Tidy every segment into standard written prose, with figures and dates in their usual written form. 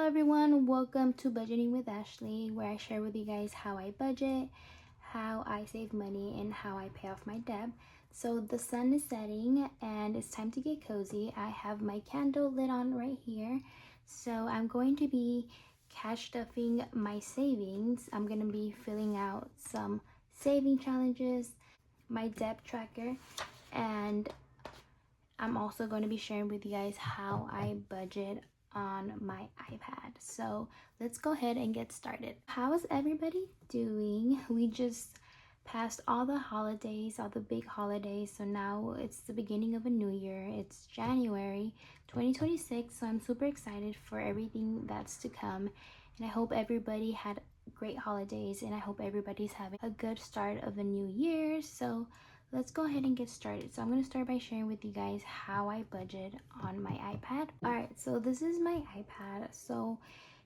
Hello everyone, welcome to Budgeting with Ashley, where I share with you guys how I budget, how I save money, and how I pay off my debt. So the sun is setting and it's time to get cozy. I have my candle lit on right here. So I'm going to be cash stuffing my savings. I'm going to be filling out some saving challenges, my debt tracker, and I'm also going to be sharing with you guys how I budget on my iPad. So let's go ahead and get started. How is everybody doing? We just passed all the holidays, all the big holidays. So now it's the beginning of a new year. It's January 2026. So I'm super excited for everything that's to come. And I hope everybody had great holidays and I hope everybody's having a good start of the new year. So let's go ahead and get started. So I'm going to start by sharing with you guys how I budget on my iPad. Alright, so this is my iPad. So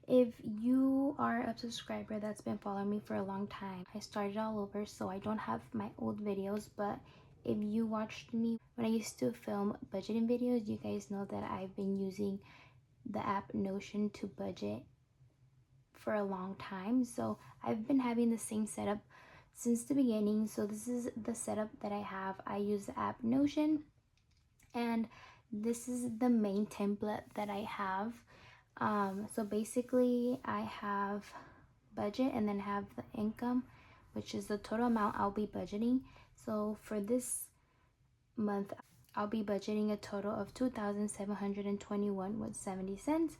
if you are a subscriber that's been following me for a long time, I started all over, so I don't have my old videos, but if you watched me when I used to film budgeting videos, you guys know that I've been using the app Notion to budget for a long time. So I've been having the same setup since the beginning. So this is the setup that I have. I use the app Notion, and this is the main template that I have. So basically I have budget and then have the income, which is the total amount I'll be budgeting. So for this month I'll be budgeting a total of $2,721.70,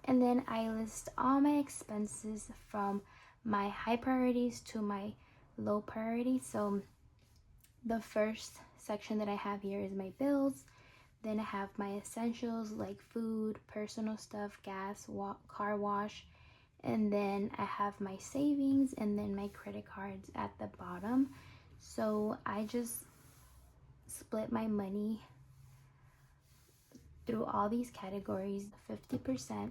and then I list all my expenses from my high priorities to my low priority. So the first section that I have here is my bills. Then I have my essentials like food, personal stuff, gas, car wash, and then I have my savings and then my credit cards at the bottom. So I just split my money through all these categories. 50%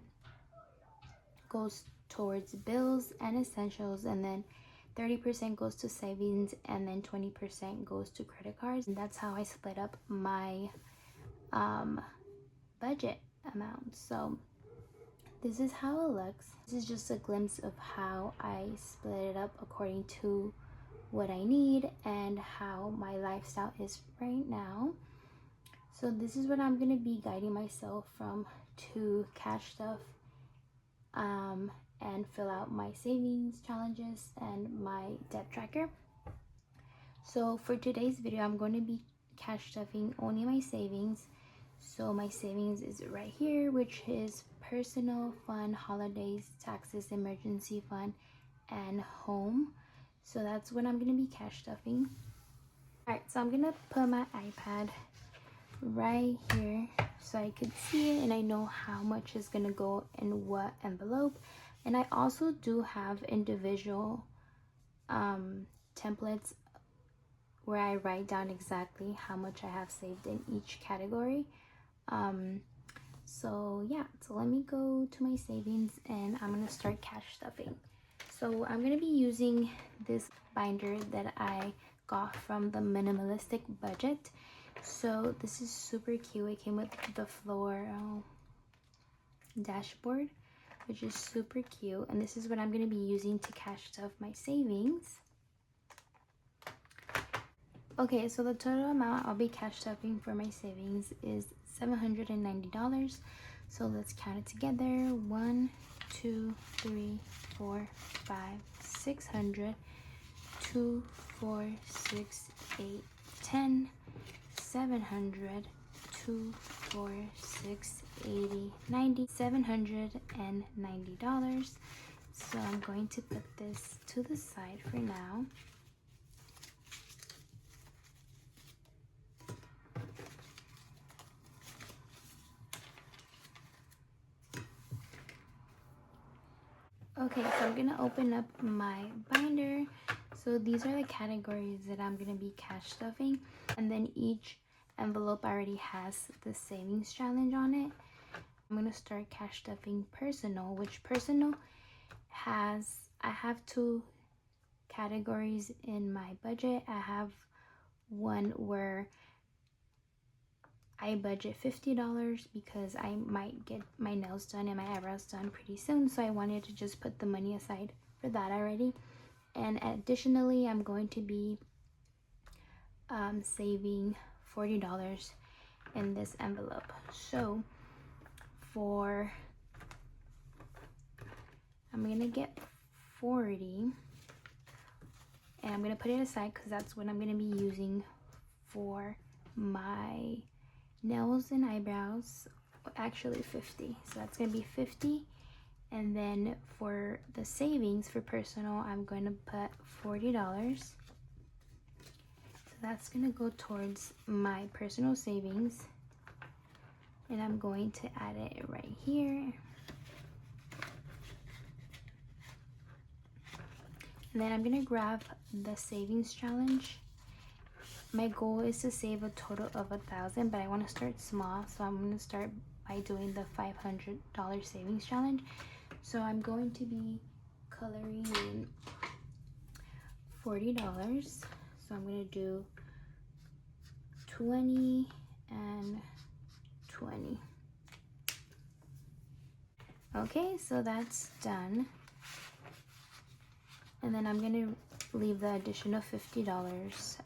goes towards bills and essentials, and then 30% goes to savings, and then 20% goes to credit cards. And that's how I split up my budget amount. So this is how it looks. This is just a glimpse of how I split it up according to what I need and how my lifestyle is right now. So this is what I'm going to be guiding myself from to cash stuff and fill out my savings challenges and my debt tracker. So for today's video, I'm going to be cash stuffing only my savings. So my savings is right here, which is personal fund, holidays, taxes, emergency fund, and home. So that's what I'm going to be cash stuffing. Alright, so I'm going to put my iPad right here so I could see it and I know how much is going to go in what envelope. And I also do have individual templates where I write down exactly how much I have saved in each category. So yeah, so let me go to my savings and I'm gonna start cash stuffing. So I'm gonna be using this binder that I got from the Minimalistic Budget. So this is super cute. It came with the floral dashboard, which is super cute, and this is what I'm going to be using to cash stuff my savings. Okay, so the total amount I'll be cash stuffing for my savings is $790. So let's count it together. 1, 2, 3, 4, 5, 600, 2, 4, 6, 8, 10, 700, 2, 4, 6, 80, 90, $790. So I'm going to put this to the side for now. Okay, so I'm gonna open up my binder. So these are the categories that I'm gonna be cash stuffing, and then each envelope already has the savings challenge on it. I'm gonna start cash stuffing personal, which personal has, I have 2 categories in my budget. I have one where I budget $50 because I might get my nails done and my eyebrows done pretty soon, so I wanted to just put the money aside for that already. And additionally, I'm going to be saving $40 in this envelope. So I'm gonna get 40, and I'm gonna put it aside because that's what I'm gonna be using for my nails and eyebrows. Actually 50, so that's gonna be 50. And then for the savings for personal, I'm going to put $40. So that's gonna go towards my personal savings, and I'm going to add it right here. And then I'm gonna grab the savings challenge. My goal is to save a total of $1,000, but I want to start small, so I'm going to start by doing the $500 savings challenge. So I'm going to be coloring in $40. So I'm going to do 20 and 20. Okay, so that's done. And then I'm going to leave the additional $50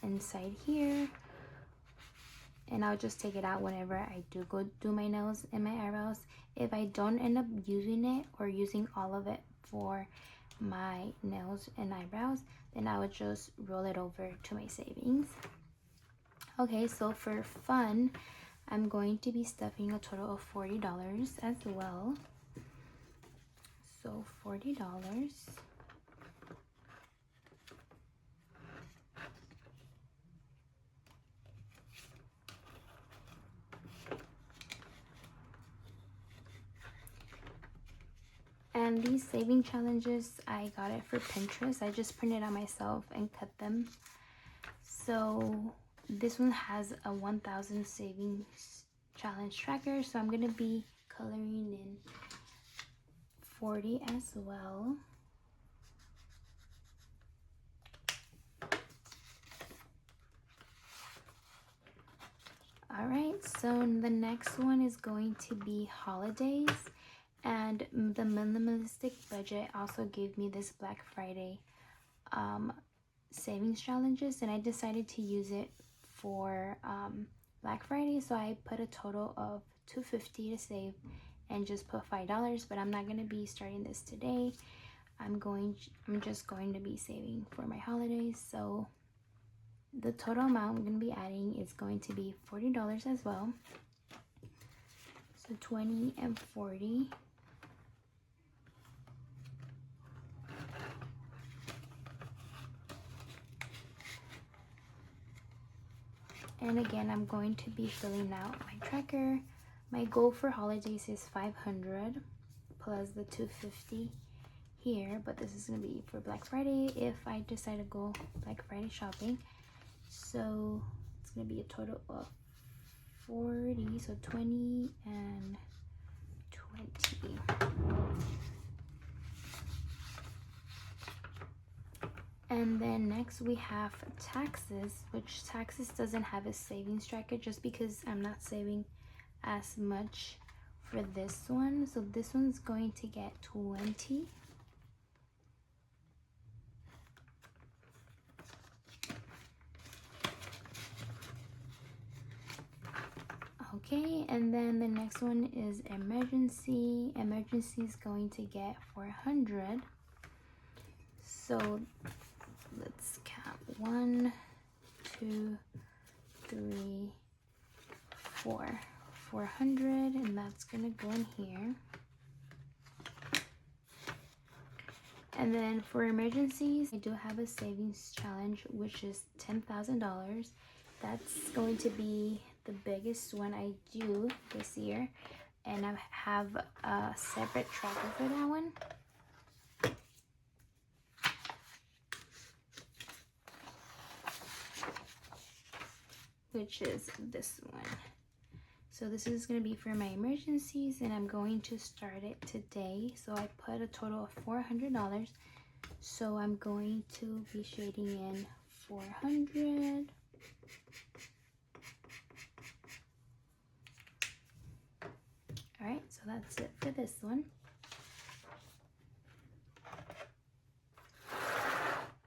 inside here, and I'll just take it out whenever I do go do my nails and my eyebrows. If I don't end up using it or using all of it for my nails and eyebrows, then I would just roll it over to my savings. Okay, so for fun, I'm going to be stuffing a total of $40 as well. So $40. And these saving challenges, I got it for Pinterest. I just printed out myself and cut them. So this one has a 1,000 savings challenge tracker. So I'm gonna be coloring in 40 as well. All right, so the next one is going to be holidays. And the minimalistic budget also gave me this Black Friday savings challenges, and I decided to use it for Black Friday. So I put a total of $250 to save and just put $5, but I'm not going to be starting this today. I'm just going to be saving for my holidays. So the total amount I'm going to be adding is going to be $40 as well. So 20 and 40. And again, I'm going to be filling out my tracker. My goal for holidays is 500 plus the 250 here, but this is going to be for Black Friday if I decide to go Black Friday shopping. So it's going to be a total of 40, so 20 and 20. And then next we have taxes, which taxes doesn't have a savings tracker just because I'm not saving as much for this one. So this one's going to get 20. Okay, and then the next one is emergency. Emergency is going to get 400. So let's count 1, 2, 3, 4. 400, and that's gonna go in here. And then for emergencies, I do have a savings challenge, which is $10,000. That's going to be the biggest one I do this year, and I have a separate tracker for that one. Which is this one. So this is going to be for my emergencies, and I'm going to start it today. So I put a total of $400. So I'm going to be shading in 400. that's it for this one.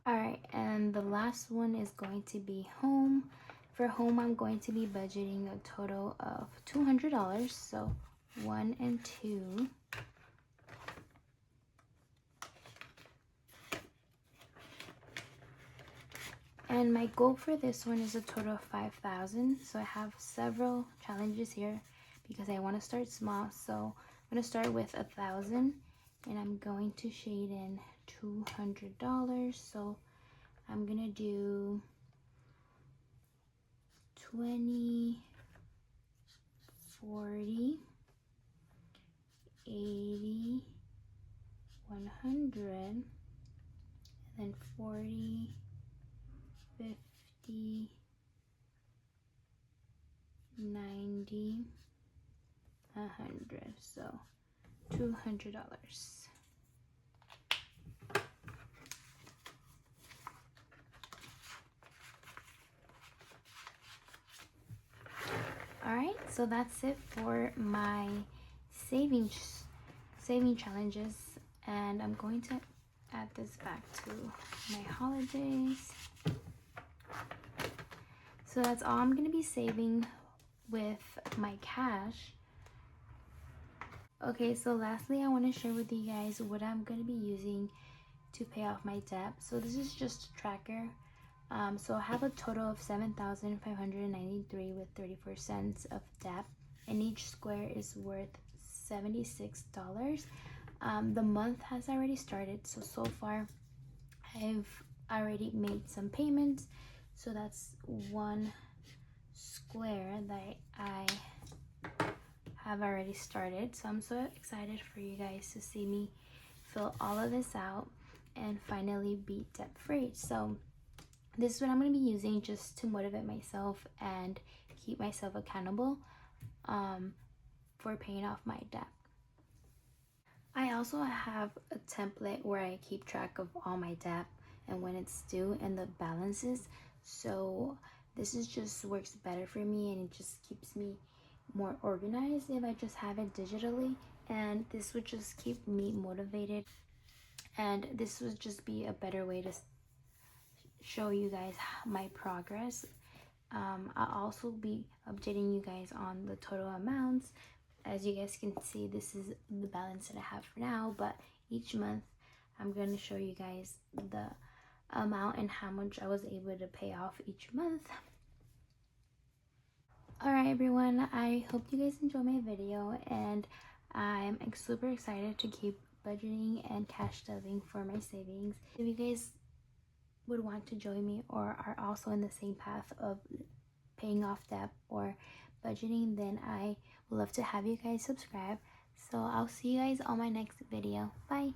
Alright, and the last one is going to be home. For home, I'm going to be budgeting a total of $200. So 1 and 2. And my goal for this one is a total of 5,000. So I have several challenges here because I want to start small. So I'm going to start with 1,000 and I'm going to shade in $200. So I'm going to do 20, 40, 80, 100, and then 40, 50, 90, 100. So $200. Alright, so that's it for my saving challenges, and I'm going to add this back to my holidays. So that's all I'm going to be saving with my cash. Okay, so lastly, I want to share with you guys what I'm going to be using to pay off my debt. So this is just a tracker. So I have a total of $7,593 with 34 cents of debt, and each square is worth $76. The month has already started, so far I've already made some payments. So that's one square that I have already started. So I'm so excited for you guys to see me fill all of this out and finally be debt free. So this is what I'm going to be using just to motivate myself and keep myself accountable for paying off my debt. I also have a template where I keep track of all my debt and when it's due and the balances. So this is just works better for me, and it just keeps me more organized if I just have it digitally, and this would just keep me motivated, and this would just be a better way to show you guys my progress. I'll also be updating you guys on the total amounts. As you guys can see, this is the balance that I have for now, but each month I'm going to show you guys the amount and how much I was able to pay off each month. Alright everyone, I hope you guys enjoy my video, and I'm super excited to keep budgeting and cash stuffing for my savings. If you guys would want to join me or are also in the same path of paying off debt or budgeting, then I would love to have you guys subscribe. So I'll see you guys on my next video. Bye.